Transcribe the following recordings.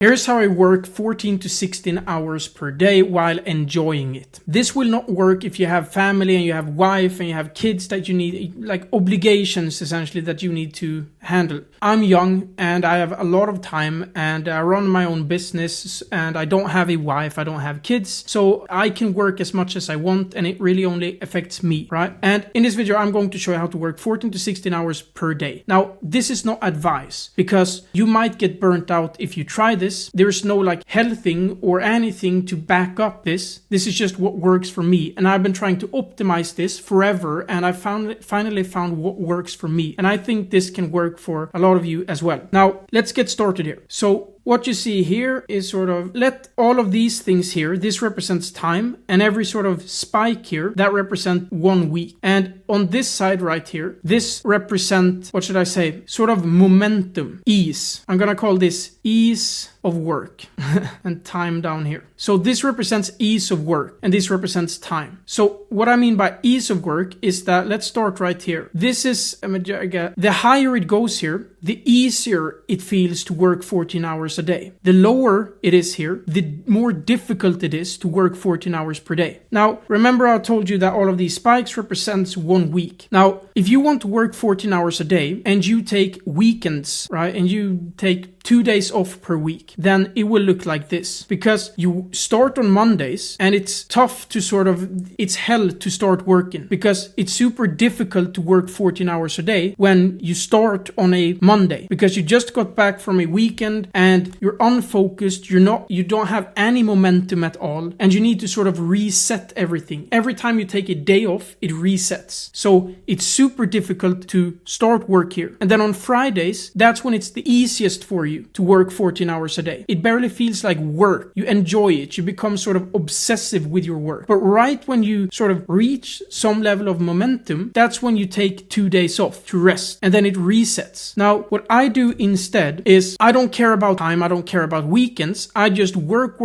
Here's how I work 14 to 16 hours per day while enjoying it. This will not work if you have family and you have wife and you have kids that you need, like obligations essentially that you need to handle. I'm young and I have a lot of time and I run my own business and I don't have a wife, I don't have kids, so I can work as much as I want and it really only affects me, right? And in this video I'm going to show you how to work 14 to 16 hours per day. Now this is not advice because you might get burnt out if you try this. There's no like health thing or anything to back up this. This is just what works for me. And I've been trying to optimize this forever and I finally found what works for me. And I think this can work for a lot of you as well. Now, let's get started here. So what you see here is sort of, let all of these things here, this represents time, and every sort of spike here, that represents 1 week. And on this side right here, this represents, what should I say, sort of momentum, ease. I'm gonna call this ease of work and time down here. So this represents ease of work and this represents time. So what I mean by ease of work is that, let's start right here. This is, the higher it goes here, the easier it feels to work 14 hours a day. The lower it is here, the more difficult it is to work 14 hours per day. Now, remember I told you that all of these spikes represents 1 week. Now, if you want to work 14 hours a day and you take weekends, right, and you take 2 days off per week, then it will look like this. Because you start on Mondays and it's tough to it's hell to start working because it's super difficult to work 14 hours a day when you start on a Monday because you just got back from a weekend and you're unfocused, you don't have any momentum at all and you need to sort of reset everything. Every time you take a day off, it resets. So it's super difficult to start work here. And then on Fridays, that's when it's the easiest for you to work 14 hours a day. It barely feels like work. You enjoy it. You become sort of obsessive with your work. But right when you sort of reach some level of momentum, that's when you take 2 days off to rest and then it resets. Now, what I do instead is I don't care about time. I don't care about weekends. I just work.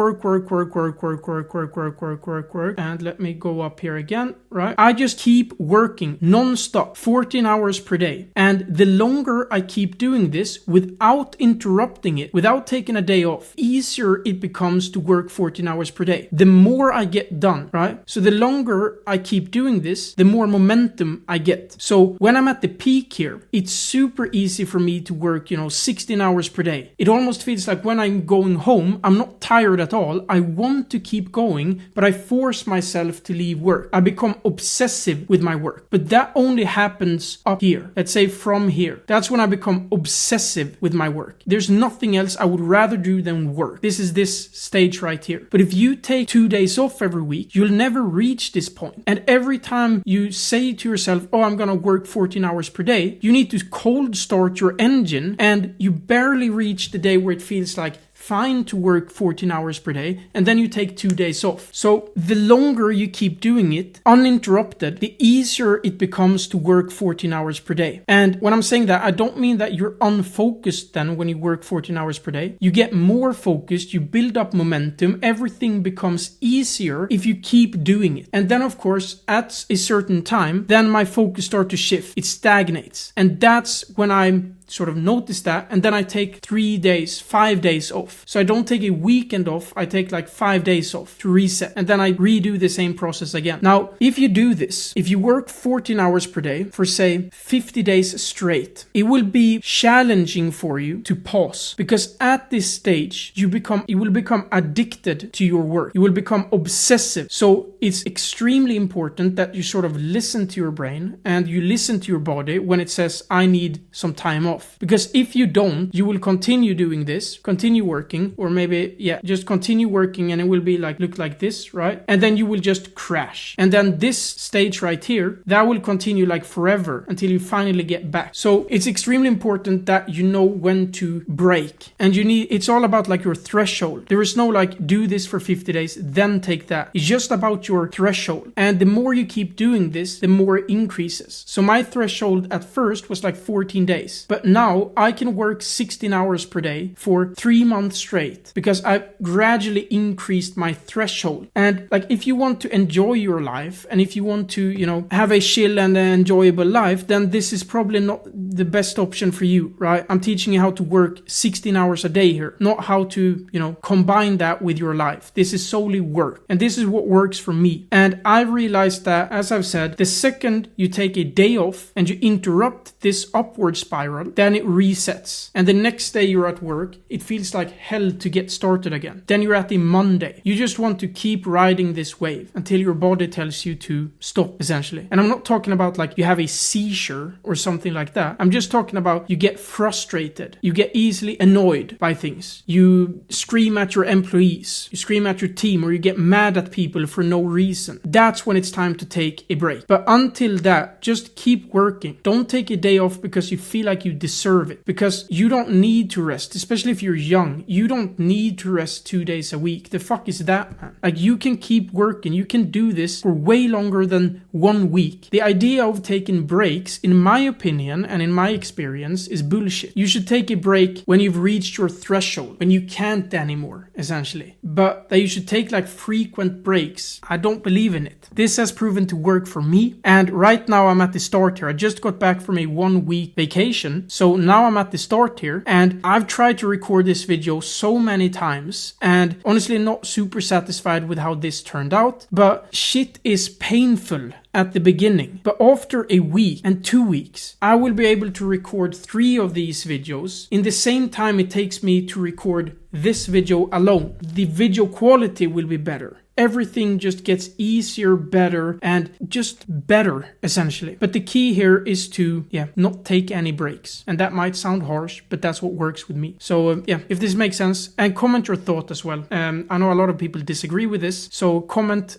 And let me go up here again, right? I just keep working non-stop, 14 hours per day. And the longer I keep doing this without interrupting it, without taking a day off, easier it becomes to work 14 hours per day. The more I get done, right? So the longer I keep doing this, the more momentum I get. So when I'm at the peak here, it's super easy for me to work, 16 hours per day. It almost feels like when I'm going home, I'm not tired at all. I want to keep going, but I force myself to leave work. I become obsessive with my work. But that only happens up here. Let's say from here. That's when I become obsessive with my work. There's nothing else I would rather do than work. This is this stage right here. But if you take 2 days off every week, you'll never reach this point. And every time you say to yourself, oh, I'm gonna work 14 hours per day, you need to cold start your engine and you barely reach the day where it feels like fine to work 14 hours per day and then you take 2 days off. So the longer you keep doing it uninterrupted, the easier it becomes to work 14 hours per day. And when I'm saying that, I don't mean that you're unfocused then when you work 14 hours per day. You get more focused, you build up momentum, everything becomes easier if you keep doing it. And then of course at a certain time, then my focus starts to shift. It stagnates. And that's when I'm sort of notice that, and then I take 3 days, 5 days off. So I don't take a weekend off, I take like 5 days off to reset, and then I redo the same process again. Now, if you do this, if you work 14 hours per day for say 50 days straight, it will be challenging for you to pause because at this stage you will become addicted to your work. You will become obsessive. So it's extremely important that you sort of listen to your brain and you listen to your body when it says, I need some time off. Because if you don't, you will continue doing this, continue working, or maybe, just continue working and it will be like, look like this, right? And then you will just crash. And then this stage right here, that will continue like forever until you finally get back. So it's extremely important that you know when to break. And it's all about like your threshold. There is no like, do this for 50 days, then take that. It's just about your threshold. And the more you keep doing this, the more it increases. So my threshold at first was like 14 days. But But now I can work 16 hours per day for 3 months straight because I've gradually increased my threshold. And like, if you want to enjoy your life and if you want to, have a chill and enjoyable life, then this is probably not the best option for you, right? I'm teaching you how to work 16 hours a day here, not how to, combine that with your life. This is solely work. And this is what works for me. And I realized that, as I've said, the second you take a day off and you interrupt this upward spiral, then it resets. And the next day you're at work, it feels like hell to get started again. Then you're at the Monday. You just want to keep riding this wave until your body tells you to stop, essentially. And I'm not talking about like you have a seizure or something like that. I'm just talking about you get frustrated. You get easily annoyed by things. You scream at your employees. You scream at your team, or you get mad at people for no reason. That's when it's time to take a break. But until that, just keep working. Don't take a day off because you feel like you deserve it. Because you don't need to rest, especially if you're young. You don't need to rest 2 days a week. The fuck is that, man? Like, you can keep working. You can do this for way longer than 1 week. The idea of taking breaks, in my opinion and in my experience, is bullshit. You should take a break when you've reached your threshold, when you can't anymore, essentially. But that you should take like frequent breaks, I don't believe in it. This has proven to work for me, and right now I'm at the start here. I just got back from a 1 week vacation, so now I'm at the start here, and I've tried to record this video so many times, and honestly not super satisfied with how this turned out, but shit is painful at the beginning. But after a week and 2 weeks, I will be able to record 3 of these videos in the same time it takes me to record this video alone. The video quality will be better. Everything just gets easier, better, and just better, essentially. But the key here is to, not take any breaks. And that might sound harsh, but that's what works with me. So, if this makes sense, and comment your thought as well. I know a lot of people disagree with this, so comment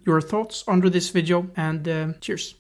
your thoughts under this video, and cheers.